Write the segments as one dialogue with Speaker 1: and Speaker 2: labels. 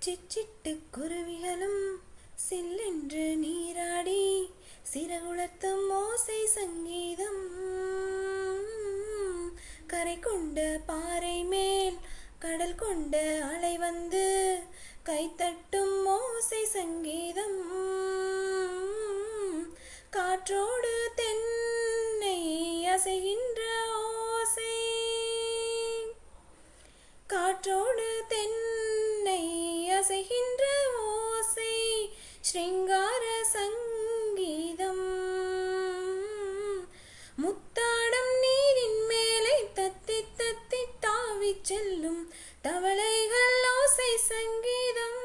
Speaker 1: சிச்சிட்டு குருவிகளும் சில்லென்று நீராடி சிறகுளர்த்தும் ஓசை சங்கீதம். கரை கொண்ட பாறை மேல் கடல் கொண்ட அலை வந்து கைத்தட்டும் ஓசை சங்கீதம். காற்றோடு தென்னை அசைகின்ற ஓசை, காற்றோடு தென்னை அசைகின்ற ஓசை ஸ்ருங்கார சங்கீதம். முத்தாடம் நீரின் மேலே தத்தி தத்தி தாவி செல்லும் தவளைகள் ஓசை சங்கீதம்.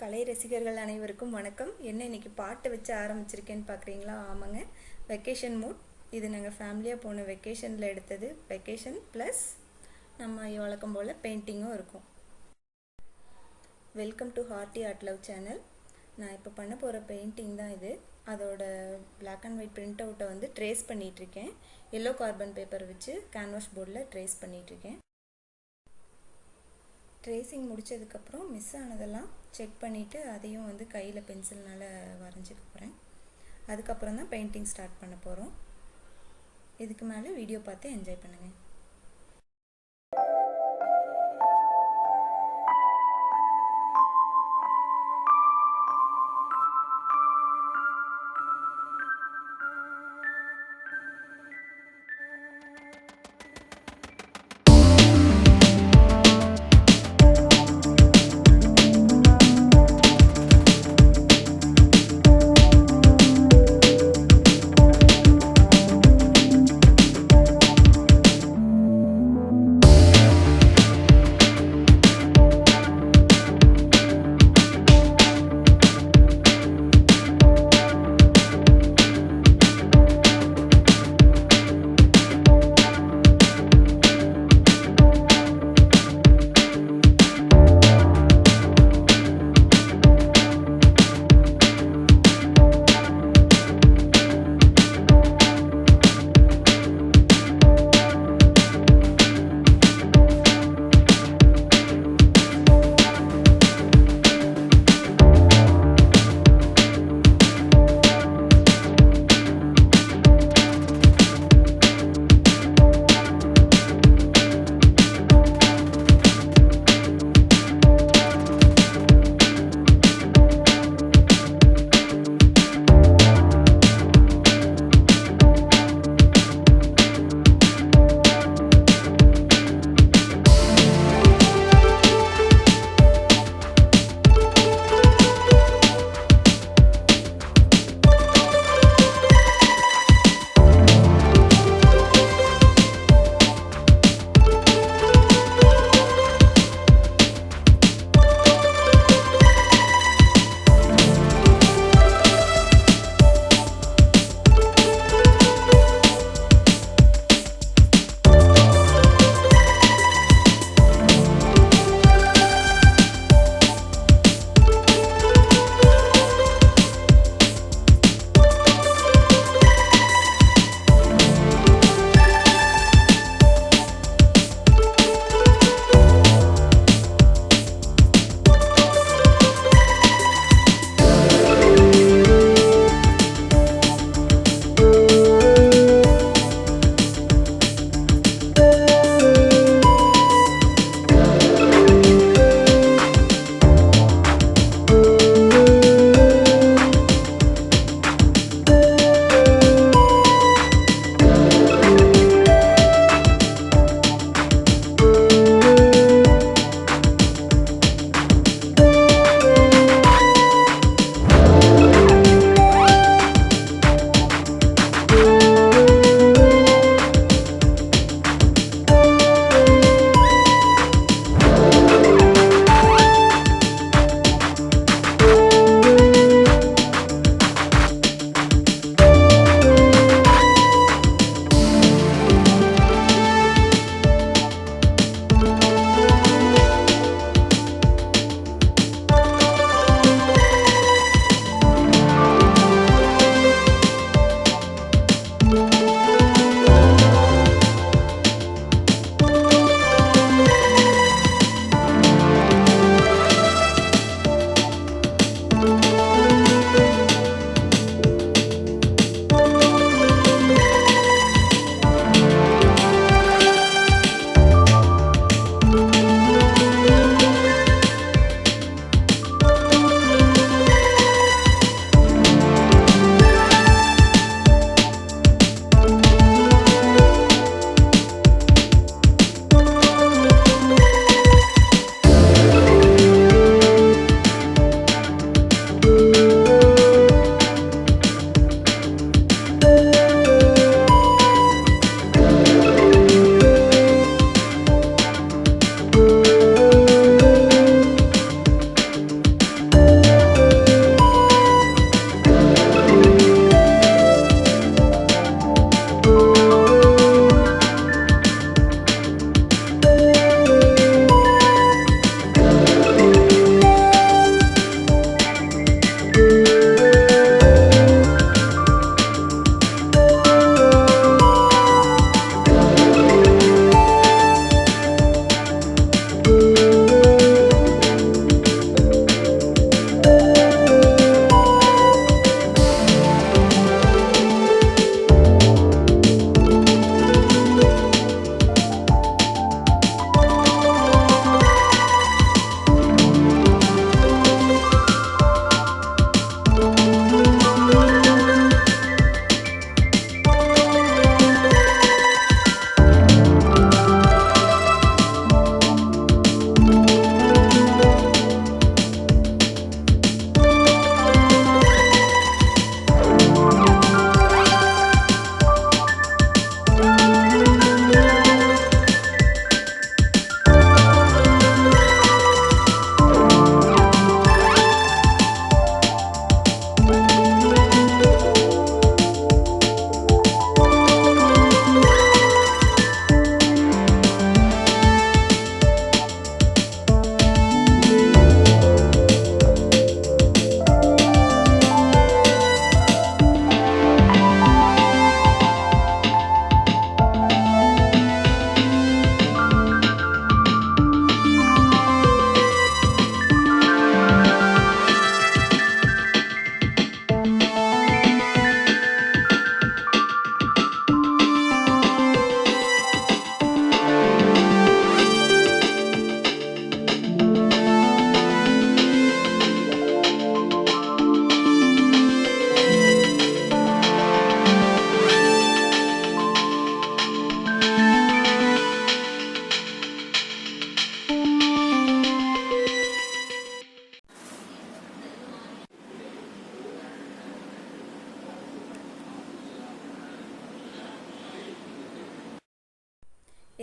Speaker 1: கலை ரசிகர்கள் அனைவருக்கும் வணக்கம். என்ன இன்னைக்கு பாட்டு வச்சு ஆரம்பிச்சிருக்கேன்னு பார்க்குறீங்களா? ஆமாங்க, வெக்கேஷன் மூட். இது நாங்கள் ஃபேமிலியாக போன வெக்கேஷனில் எடுத்தது. வெக்கேஷன் ப்ளஸ் நம்ம வழக்கம் போல் பெயிண்டிங்கும் இருக்கும். Welcome to hearty art love channel. நான் இப்போ பண்ண போகிற பெயிண்டிங் தான் இது. அதோட பிளாக் அண்ட் ஒயிட் பிரிண்ட் அவுட்டை வந்து ட்ரேஸ் பண்ணிகிட்ருக்கேன். எல்லோ கார்பன் பேப்பர் வச்சு கேன்வாஸ் போர்டில் ட்ரேஸ் பண்ணிகிட்ருக்கேன். ட்ரேசிங் முடித்ததுக்கப்புறம் மிஸ் ஆனதெல்லாம் செக் பண்ணிவிட்டு அதையும் வந்து கையில் பென்சில்னால் வரைஞ்சிக்க போகிறேன். அதுக்கப்புறம் தான் பெயிண்டிங் ஸ்டார்ட் பண்ண போகிறோம். இதுக்கு மேலே வீடியோ பார்த்து என்ஜாய் பண்ணுங்கள்.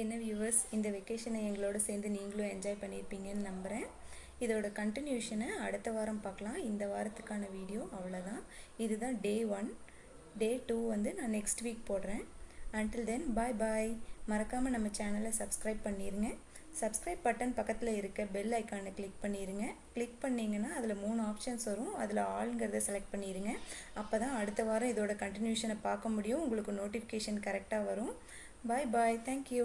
Speaker 1: என்ன வியூவர்ஸ், இந்த வெக்கேஷனை எங்களோட சேர்ந்து நீங்களும் என்ஜாய் பண்ணியிருப்பீங்கன்னு நம்புகிறேன். இதோட கண்டினியூஷனை அடுத்த வாரம் பார்க்கலாம். இந்த வாரத்துக்கான வீடியோ அவ்வளோதான். இதுதான் டே 1. டே 2 வந்து நான் நெக்ஸ்ட் வீக் போடுறேன். அன்டில் தென் பாய் பாய். மறக்காமல் நம்ம சேனலை சப்ஸ்கிரைப் பண்ணிடுங்க. சப்ஸ்கிரைப் பட்டன் பக்கத்தில் இருக்க பெல் ஐக்கானை கிளிக் பண்ணிடுங்க. கிளிக் பண்ணிங்கன்னா அதில் 3 ஆப்ஷன்ஸ் வரும். அதில் ஆளுங்கிறத செலக்ட் பண்ணிடுங்க. அப்போ தான் அடுத்த வாரம் இதோட கண்டினியூஷனை பார்க்க முடியும். உங்களுக்கு நோட்டிஃபிகேஷன் கரெக்டாக வரும். பாய் பாய். தேங்க்யூ.